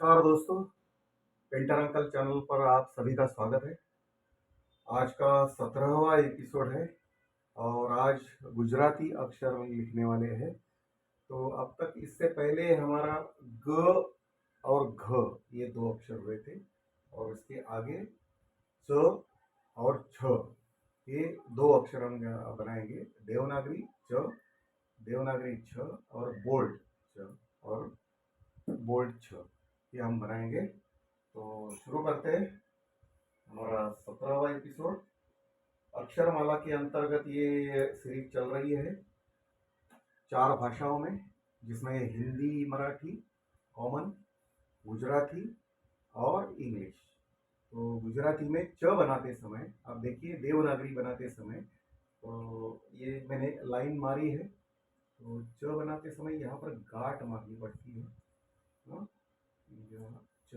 नमस्कार दोस्तों, painter uncle channel पर आप सभी का स्वागत है। आज का 17वां एपिसोड है और आज गुजराती अक्षर लिखने वाले हैं। तो अब तक इससे पहले हमारा ग और घ ये दो अक्षर हुए थे और इसके आगे च और छ ये दो अक्षर हम बनाएंगे। देवनागरी च, देवनागरी छ और बोल्ड च और बोल्ड छ ये हम बनाएंगे। तो शुरू करते हैं हमारा 17वां एपिसोड। अक्षरमाला के अंतर्गत ये सीरीज चल रही है 4 भाषाओं में, जिसमें हिंदी, मराठी, कॉमन, गुजराती और इंग्लिश। तो गुजराती में च बनाते समय आप देखिए, देवनागरी बनाते समय तो ये मैंने लाइन मारी है। तो च बनाते समय यहाँ पर गांठ मारनी पड़ती है। हाँ, यहाँ च,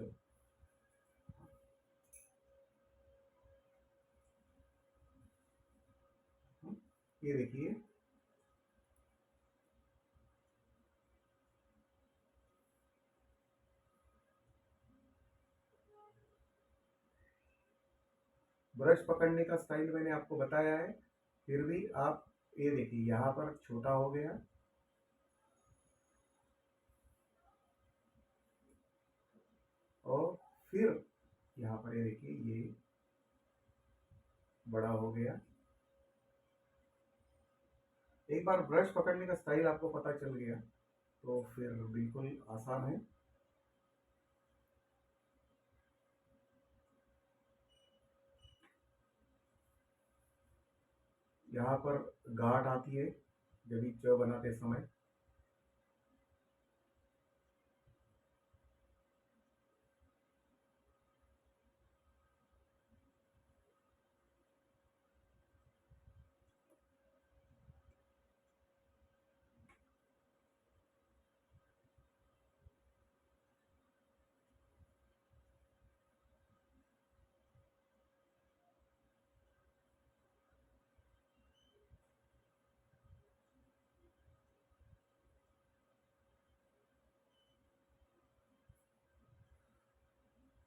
ये देखिए ब्रश पकड़ने का स्टाइल मैंने आपको बताया है, फिर भी आप ये देखिए यहाँ पर छोटा हो गया और फिर यहाँ पर ये देखिए ये बड़ा हो गया। एक बार ब्रश पकड़ने का स्टाइल आपको पता चल गया तो फिर बिल्कुल आसान है। यहाँ पर गांठ आती है जब भी च बनाते समय।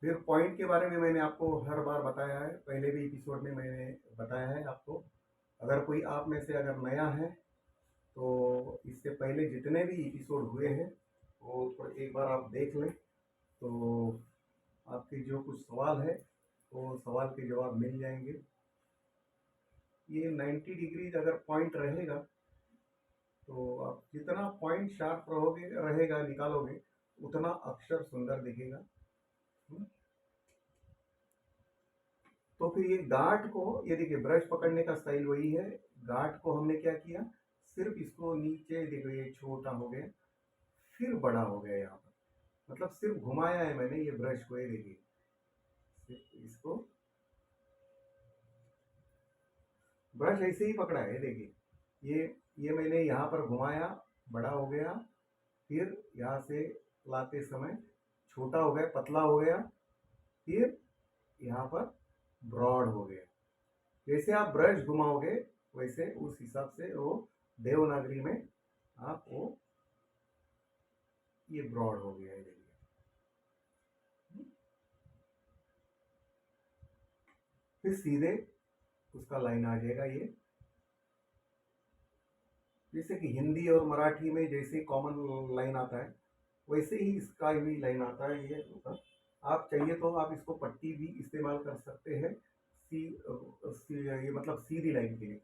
फिर पॉइंट के बारे में मैंने आपको हर बार बताया है, पहले भी एपिसोड में मैंने बताया है आपको। अगर कोई आप में से अगर नया है तो इससे पहले जितने भी एपिसोड हुए हैं वो एक बार आप देख लें, तो आपके जो कुछ सवाल है वो सवाल के जवाब मिल जाएंगे। ये 90 डिग्री अगर पॉइंट रहेगा तो आप जितना पॉइंट शार्प रहोगे रहेगा निकालोगे उतना अक्षर सुंदर दिखेगा। हम्म। तो फिर ये गांठ को, ये देखिए ब्रश पकड़ने का स्टाइल वही है। गांठ को हमने क्या किया, सिर्फ इसको नीचे देखो ये छोटा हो गया फिर बड़ा हो गया यहाँ पर, मतलब सिर्फ घुमाया है मैंने ये ब्रश को। ये देखिए सिर्फ इसको ब्रश ऐसे ही पकड़ा है, देखिए ये मैंने यहाँ पर घुमाया, बड़ा हो गया, फिर यहाँ से लाते समय छोटा हो गया, पतला हो गया, फिर यहाँ पर ब्रॉड हो गया। जैसे आप ब्रश घुमाओगे वैसे उस हिसाब से वो देवनागरी में आप वो ये ब्रॉड हो गया है, देखिए। फिर सीधे उसका लाइन आ जाएगा ये, जैसे कि हिंदी और मराठी में जैसे कॉमन लाइन आता है वैसे ही इसका भी लाइन आता है ये ऊपर। आप चाहिए तो आप इसको पट्टी भी इस्तेमाल कर सकते हैं, ये मतलब सीधी लाइन के लिए।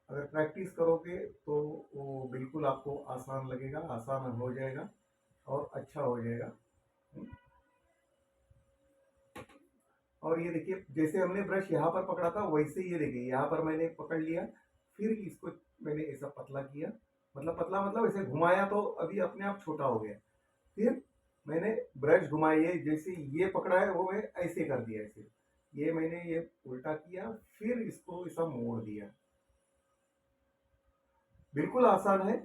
अगर प्रैक्टिस करोगे तो वो बिल्कुल आपको आसान लगेगा, आसान हो जाएगा और अच्छा हो जाएगा। और ये देखिए जैसे हमने ब्रश यहाँ पर पकड़ा था वैसे ये देखिए यहाँ पर मैंने पकड़ लिया, फिर इसको मैंने ऐसा पतला किया, मतलब पतला मतलब ऐसे घुमाया तो अभी अपने आप छोटा हो गया। फिर मैंने ब्रश घुमाई है, जैसे ये पकड़ा है वो मैं ऐसे कर दिया, ऐसे ये मैंने ये उल्टा किया, फिर इसको ऐसा मोड़ दिया। बिल्कुल आसान है,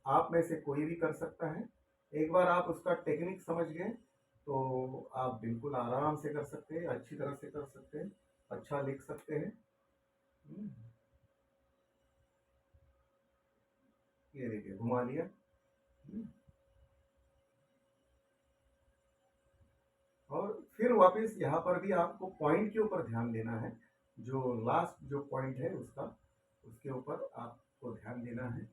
आप में से कोई भी कर सकता है। एक बार आप उसका टेक्निक समझ गए तो आप बिल्कुल आराम से कर सकते हैं, अच्छी तरह से कर सकते हैं, अच्छा लिख सकते हैं। हम्म, ये देखिए घुमा लिया। हम्म, फिर वापस यहाँ पर भी आपको पॉइंट के ऊपर ध्यान देना है, जो लास्ट जो पॉइंट है उसका, उसके ऊपर आपको ध्यान देना है।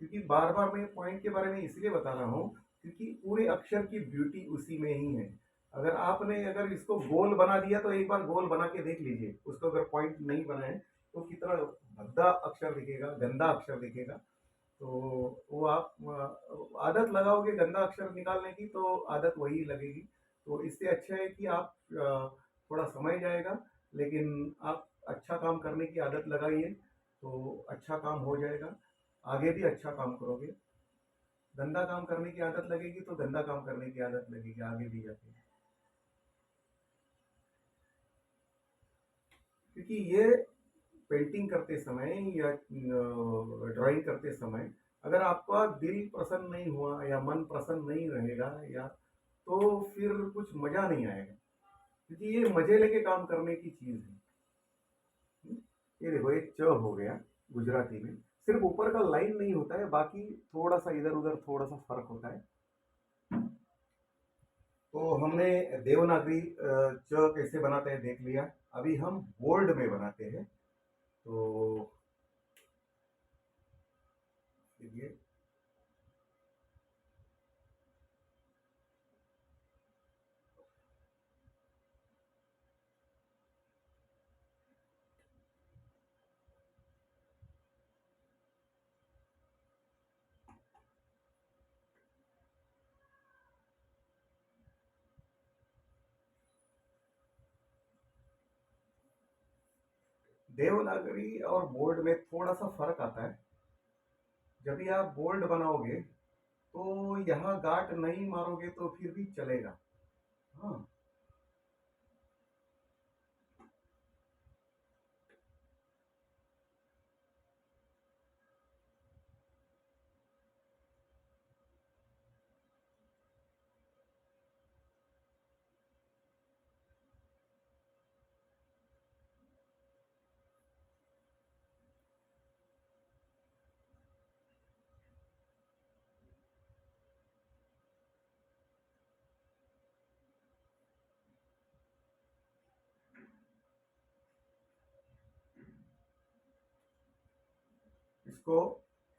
क्योंकि बार बार मैं पॉइंट के बारे में इसलिए बता रहा हूँ क्योंकि पूरे अक्षर की ब्यूटी उसी में ही है। अगर आपने अगर इसको गोल बना दिया तो एक बार गोल बना के देख लीजिए, उसको अगर पॉइंट नहीं बनाए तो कितना भद्दा अक्षर दिखेगा, गंदा अक्षर दिखेगा। तो वो आप आदत लगाओगे गंदा अक्षर निकालने की तो आदत वही लगेगी। तो इससे अच्छा है कि आप थोड़ा समय जाएगा, लेकिन आप अच्छा काम करने की आदत लगाइए तो अच्छा काम हो जाएगा, आगे भी अच्छा काम करोगे। गंदा काम करने की आदत लगेगी तो गंदा काम करने की आदत लगेगी आगे भी जाके। क्योंकि ये पेंटिंग करते समय या ड्राइंग करते समय अगर आपका दिल प्रसन्न नहीं हुआ या मन प्रसन्न नहीं रहेगा या तो फिर कुछ मजा नहीं आएगा। क्योंकि ये मजे लेके काम करने की चीज है। ये देखो एक च हो गया गुजराती में, सिर्फ ऊपर का लाइन नहीं होता है, बाकी थोड़ा सा इधर उधर थोड़ा सा फर्क होता है। तो हमने देवनागरी च कैसे बनाते हैं देख लिया। अभी हम बोल्ड में बनाते हैं। तो देखिए, देवनागरी और बोल्ड में थोड़ा सा फर्क आता है। जब भी आप बोल्ड बनाओगे तो यहाँ गांठ नहीं मारोगे तो फिर भी चलेगा। हाँ, इसको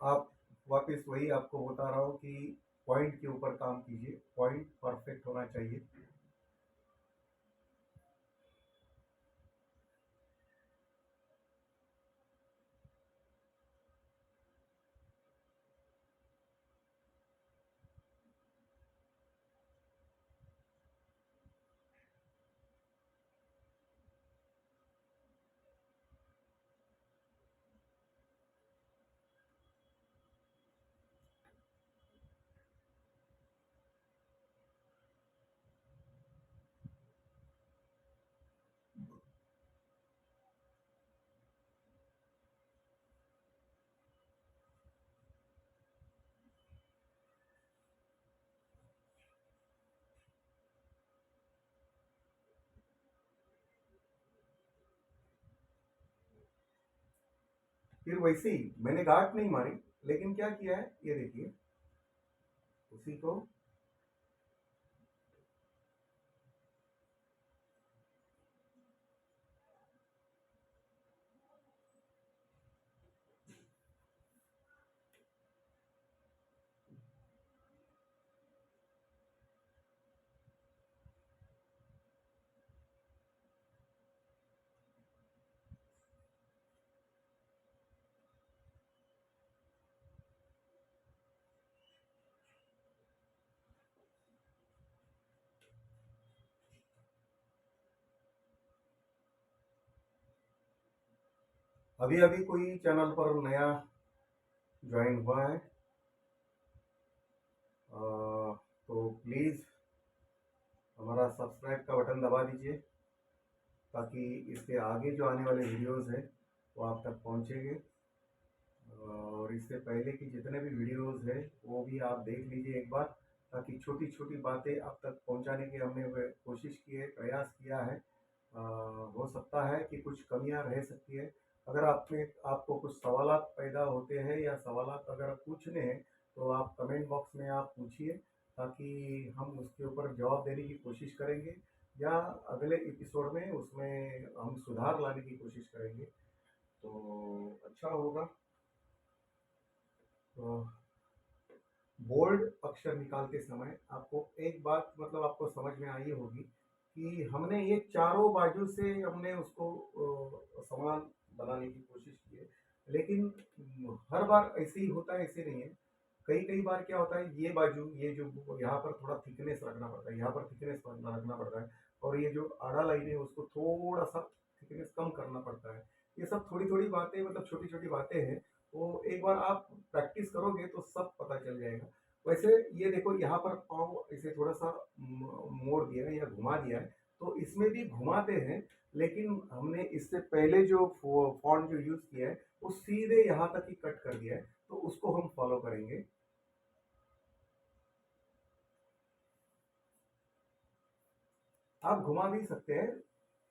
आप वापस वही आपको बता रहा हूँ कि पॉइंट के ऊपर काम कीजिए, पॉइंट परफेक्ट होना चाहिए। फिर वैसे ही मैंने गांठ नहीं मारी, लेकिन क्या किया है ये देखिए, उसी को अभी अभी कोई चैनल पर नया ज्वाइन हुआ है तो प्लीज़ हमारा सब्सक्राइब का बटन दबा दीजिए, ताकि इसके आगे जो आने वाले वीडियोस हैं वो आप तक पहुंचेंगे। और इससे पहले की जितने भी वीडियोस हैं वो भी आप देख लीजिए एक बार, ताकि छोटी छोटी बातें आप तक पहुंचाने की हमने कोशिश की है, प्रयास किया है। हो सकता है कि कुछ कमियां रह सकती है। अगर आपको कुछ सवालात पैदा होते हैं या सवालात अगर पूछने हैं तो आप कमेंट बॉक्स में आप पूछिए, ताकि हम उसके ऊपर जवाब देने की कोशिश करेंगे, या अगले एपिसोड में उसमें हम सुधार लाने की कोशिश करेंगे, तो अच्छा होगा। तो बोल्ड अक्षर निकालते समय आपको एक बात मतलब आपको समझ में आई होगी कि हमने ये चारों बाजू से हमने उसको समान बनाने की कोशिश की है, लेकिन हर बार ऐसे ही होता है, ऐसे नहीं है। कई कई बार क्या होता है, ये बाजू, ये जो यहाँ पर थोड़ा थिकनेस रखना पड़ता है, यहाँ पर थिकनेस रखना पड़ता है, और ये जो आड़ा लाइन है उसको थोड़ा सा थिकनेस कम करना पड़ता है। ये सब थोड़ी थोड़ी बातें, मतलब छोटी छोटी बातें हैं, वो एक बार आप प्रैक्टिस करोगे तो सब पता चल जाएगा। वैसे ये देखो, यहाँ पर पाँव इसे थोड़ा सा मोड़ दिया है या घुमा दिया है, तो इसमें भी घुमाते हैं, लेकिन हमने इससे पहले जो फॉन्ट जो यूज किया है वो सीधे यहाँ तक ही कट कर दिया है, तो उसको हम फॉलो करेंगे। आप घुमा भी सकते हैं,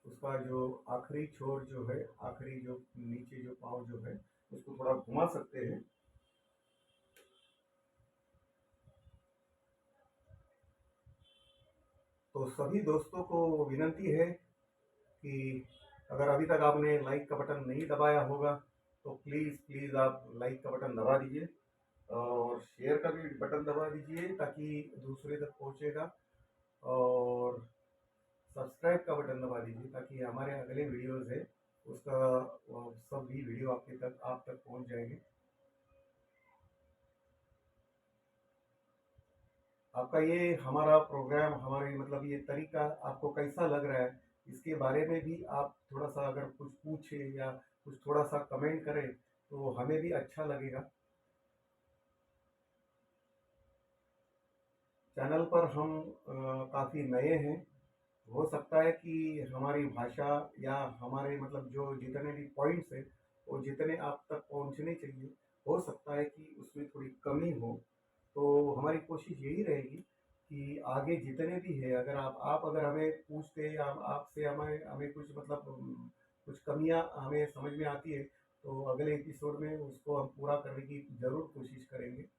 उसका जो आखिरी छोर जो है, आखिरी जो नीचे जो पाँव जो है, उसको थोड़ा घुमा सकते हैं। तो सभी दोस्तों को विनती है कि अगर अभी तक आपने लाइक का बटन नहीं दबाया होगा, तो प्लीज़ प्लीज़ आप लाइक का बटन दबा दीजिए, और शेयर का भी बटन दबा दीजिए ताकि दूसरे तक पहुंचेगा, और सब्सक्राइब का बटन दबा दीजिए ताकि हमारे अगले वीडियोस है उसका सब भी वीडियो आपके तक आप तक पहुंच जाएंगे। आपका ये हमारा प्रोग्राम, हमारे मतलब ये तरीका आपको कैसा लग रहा है, इसके बारे में भी आप थोड़ा सा अगर कुछ पूछे या कुछ थोड़ा सा कमेंट करें तो हमें भी अच्छा लगेगा। चैनल पर हम काफ़ी नए हैं, हो सकता है कि हमारी भाषा या हमारे मतलब जो जितने भी पॉइंट्स हैं वो जितने आप तक पहुंचने चाहिए, हो सकता है कि उसमें थोड़ी कमी हो। तो हमारी कोशिश यही रहेगी कि आगे जितने भी है, अगर आप अगर हमें पूछते या आपसे हमें हमें कुछ मतलब कुछ कमियां हमें समझ में आती है, तो अगले एपिसोड में उसको हम पूरा करने की ज़रूर कोशिश करेंगे।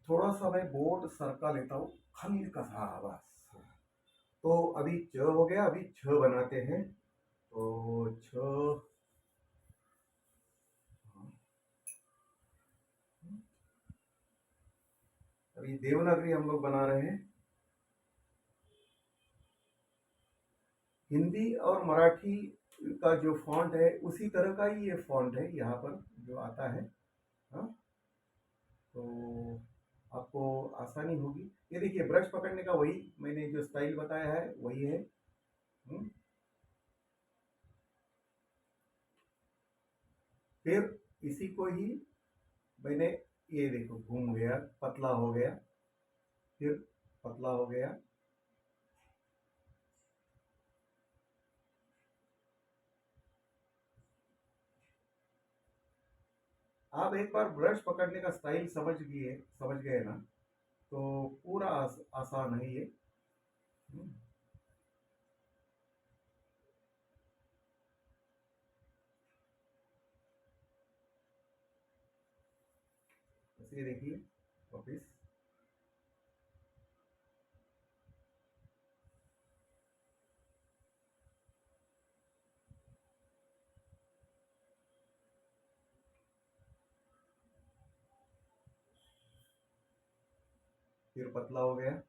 थोड़ा सा मैं बोर्ड सरका लेता हूँ, हल्का सा बस। तो अभी च हो गया, अभी छ बनाते हैं। तो छ, अभी देवनागरी हम लोग बना रहे हैं। हिंदी और मराठी का जो फॉन्ट है उसी तरह का ही ये फॉन्ट है यहाँ पर जो आता है। हाँ, तो आपको आसानी होगी। ये देखिए, ब्रश पकड़ने का वही मैंने जो स्टाइल बताया है वही है। हम्म, फिर इसी को ही मैंने, ये देखो घूम गया, पतला हो गया, फिर पतला हो गया। आप एक बार ब्रश पकड़ने का स्टाइल समझ गए ना, तो पूरा आसान है ये। हम्म, बस ये देखिए वापिस। फिर पतला हो गया।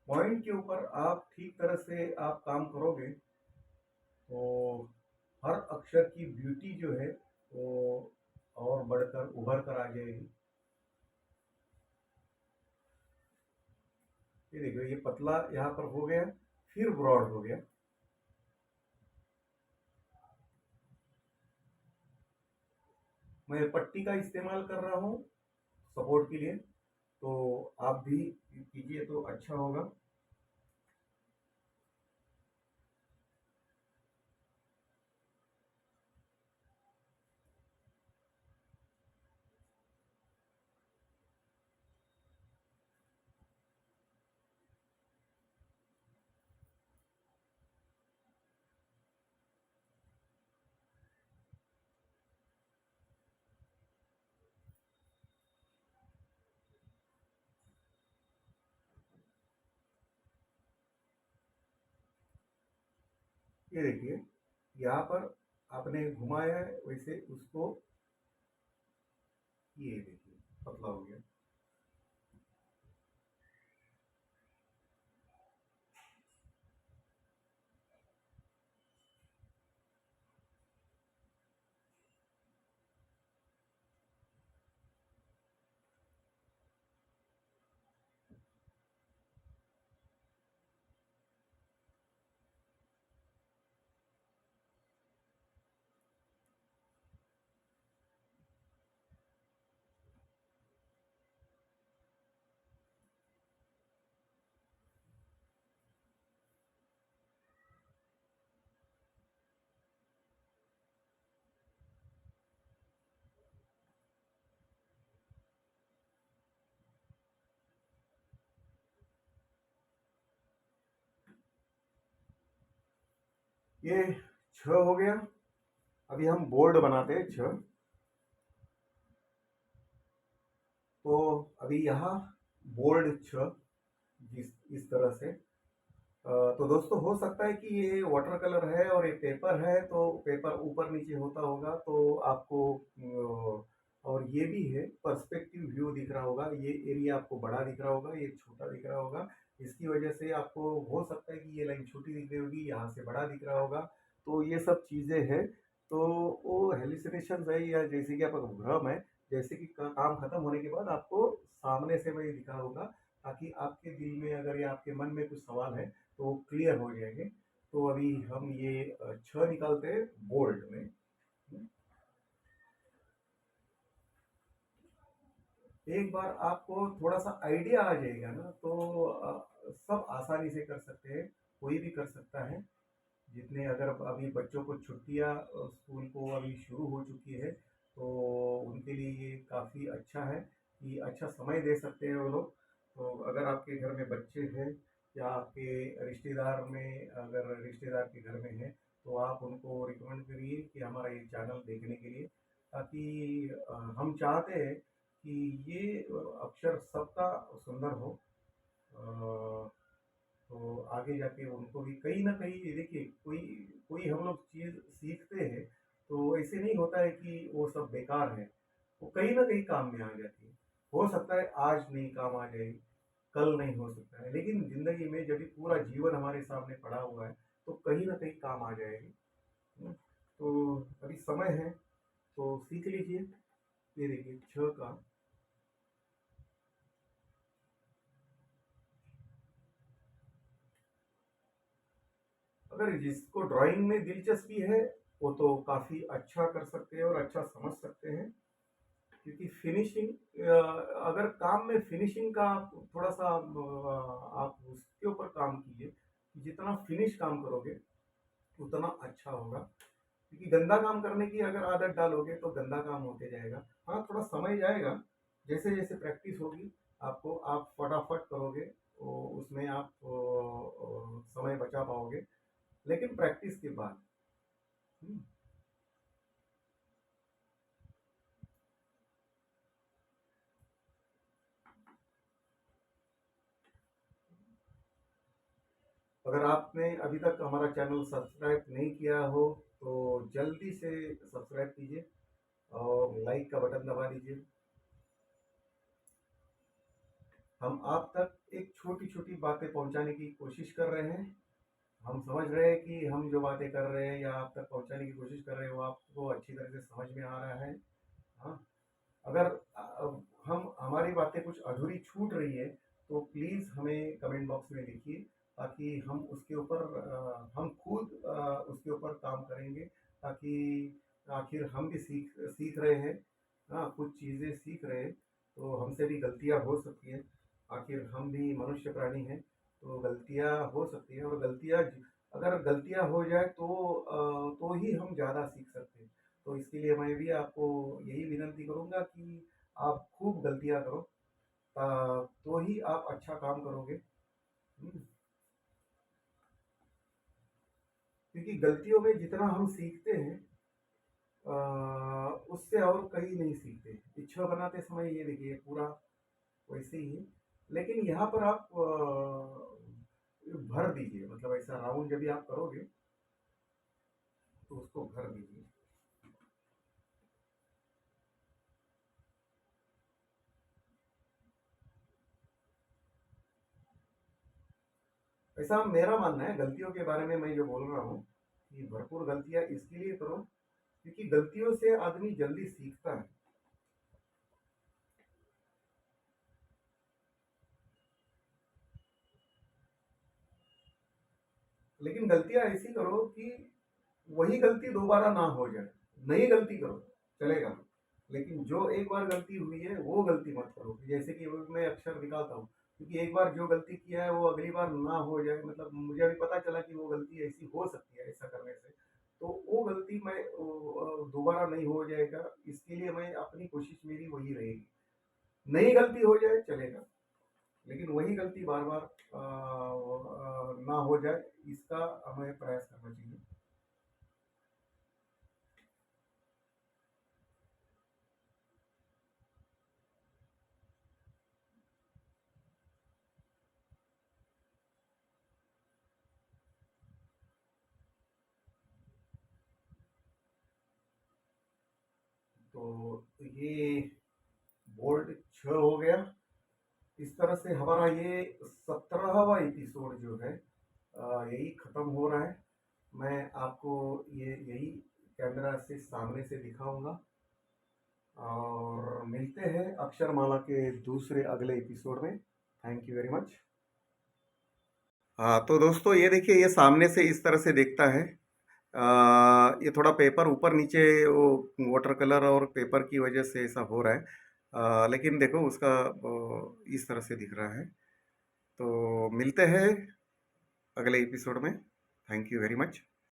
पॉइंट के ऊपर आप ठीक तरह से आप काम करोगे तो हर अक्षर की ब्यूटी जो है वो और बढ़कर उभर कर आ जाएगी। ये देखो, ये पतला यहाँ पर हो गया, फिर ब्रॉड हो गया। मैं पट्टी का इस्तेमाल कर रहा हूँ सपोर्ट के लिए, तो आप भी कीजिए तो अच्छा होगा। ये देखिए, यहाँ पर आपने घुमाया है, वैसे उसको ये देखिए पतला हो गया। ये 6 हो गया। अभी हम बोर्ड बनाते हैं 6। तो अभी यहाँ बोर्ड 6 इस तरह से। तो दोस्तों, हो सकता है कि ये वाटर कलर है और ये पेपर है, तो पेपर ऊपर नीचे होता होगा, तो आपको और ये भी है, पर्सपेक्टिव व्यू दिख रहा होगा, ये एरिया आपको बड़ा दिख रहा होगा, ये छोटा दिख रहा होगा। इसकी वजह से आपको हो सकता है कि ये लाइन छोटी दिख रही होगी, यहाँ से बड़ा दिख रहा होगा। तो ये सब चीज़ें हैं। तो वो हेलुसिनेशन है, या जैसे कि आपका भ्रम है, जैसे कि काम खत्म होने के बाद आपको सामने से वही दिखा होगा, ताकि आपके दिल में अगर या आपके मन में कुछ सवाल है तो क्लियर हो जाएंगे। तो अभी हम ये 6 निकालते हैं बोल्ड में। एक बार आपको थोड़ा सा आइडिया आ जाएगा ना, तो सब आसानी से कर सकते हैं, कोई भी कर सकता है। जितने अगर अभी बच्चों को छुट्टियां स्कूल को अभी शुरू हो चुकी है, तो उनके लिए ये काफ़ी अच्छा है कि अच्छा समय दे सकते हैं वो लोग। तो अगर आपके घर में बच्चे हैं, या आपके रिश्तेदार में अगर रिश्तेदार के घर में है, तो आप उनको रिकमेंड करिए कि हमारा ये चैनल देखने के लिए, ताकि हम चाहते हैं कि ये अक्षर सबका सुंदर हो। अ, तो आगे जाके उनको भी कहीं ना कहीं, ये देखिए, कोई कोई हम लोग चीज़ सीखते हैं, तो ऐसे नहीं होता है कि वो सब बेकार है, वो कहीं ना कहीं काम में आ जाती है। हो सकता है आज नहीं काम आ जाएगी, कल नहीं हो सकता है, लेकिन जिंदगी में जब भी पूरा जीवन हमारे सामने पड़ा हुआ है, तो कहीं ना कहीं काम आ जाएगी। तो अभी समय है, तो सीख लीजिए। ये देखिए 6 का। अगर जिसको ड्राइंग में दिलचस्पी है, वो तो काफ़ी अच्छा कर सकते हैं और अच्छा समझ सकते हैं। क्योंकि फिनिशिंग, अगर काम में फिनिशिंग का आप थोड़ा सा आप उसके ऊपर काम कीजिए कि जितना फिनिश काम करोगे उतना अच्छा होगा। क्योंकि गंदा काम करने की अगर आदत डालोगे तो गंदा काम होते जाएगा। हाँ, थोड़ा समय जाएगा, जैसे जैसे प्रैक्टिस होगी आपको, आप फटाफट करोगे तो उसमें आप समय बचा पाओगे, लेकिन प्रैक्टिस के बाद। हम्म। अगर आपने अभी तक हमारा चैनल सब्सक्राइब नहीं किया हो, तो जल्दी से सब्सक्राइब कीजिए और लाइक का बटन दबा दीजिए। हम आप तक एक छोटी छोटी बातें पहुंचाने की कोशिश कर रहे हैं। हम समझ रहे हैं कि हम जो बातें कर रहे हैं या आप तक पहुंचाने की कोशिश कर रहे हैं वो आपको अच्छी तरह से समझ में आ रहा है। हाँ, अगर हम हमारी बातें कुछ अधूरी छूट रही है तो प्लीज़ हमें कमेंट बॉक्स में लिखिए, ताकि हम उसके ऊपर हम खुद उसके ऊपर काम करेंगे, ताकि आखिर हम भी सीख सीख रहे हैं। हाँ, कुछ चीज़ें सीख रहे हैं तो हमसे भी गलतियाँ हो सकती हैं। आखिर हम भी मनुष्य प्राणी हैं, तो गलतियाँ हो सकती हैं, और गलतियाँ अगर गलतियाँ हो जाए तो ही हम ज़्यादा सीख सकते हैं। तो इसके लिए मैं भी आपको यही विनती करूँगा कि आप खूब गलतियाँ करो, तो ही आप अच्छा काम करोगे। क्योंकि गलतियों में जितना हम सीखते हैं उससे और कहीं नहीं सीखते। इच्छा बनाते समय ये देखिए पूरा वैसे ही है, लेकिन यहाँ पर आप भर दीजिए, मतलब ऐसा राउंड जब भी आप करोगे तो उसको भर दीजिए। ऐसा मेरा मानना है, गलतियों के बारे में मैं जो बोल रहा हूँ कि भरपूर गलतियाँ इसके लिए करो क्योंकि गलतियों से आदमी जल्दी सीखता है। लेकिन गलतियाँ ऐसी करो कि वही गलती दोबारा ना हो जाए। नई गलती करो, चलेगा, लेकिन जो एक बार गलती हुई है वो गलती मत करो। जैसे कि मैं अक्सर निकालता हूँ, क्योंकि एक बार जो गलती किया है वो अगली बार ना हो जाए, मतलब मुझे अभी पता चला कि वो गलती ऐसी हो सकती है ऐसा करने से, तो वो गलती मैं दोबारा नहीं हो जाएगा। इसके लिए मैं अपनी कोशिश मेरी वही रहेगी, नई गलती हो जाए चलेगा, लेकिन वही गलती बार बार ना हो जाए, इसका हमें प्रयास करना चाहिए। तो ये बोल्ट 6 हो गया। इस तरह से हमारा ये 17वां एपिसोड जो है यही ख़त्म हो रहा है। मैं आपको ये यही कैमरा से सामने से दिखाऊंगा, और मिलते हैं अक्षरमाला के दूसरे अगले एपिसोड में। Thank you very much. हाँ, तो दोस्तों ये देखिए, ये सामने से इस तरह से दिखता है। ये थोड़ा पेपर ऊपर नीचे, वो वाटर कलर और पेपर की वजह से ऐसा हो रहा है। लेकिन देखो उसका इस तरह से दिख रहा है। तो मिलते हैं अगले एपिसोड में। Thank you very much.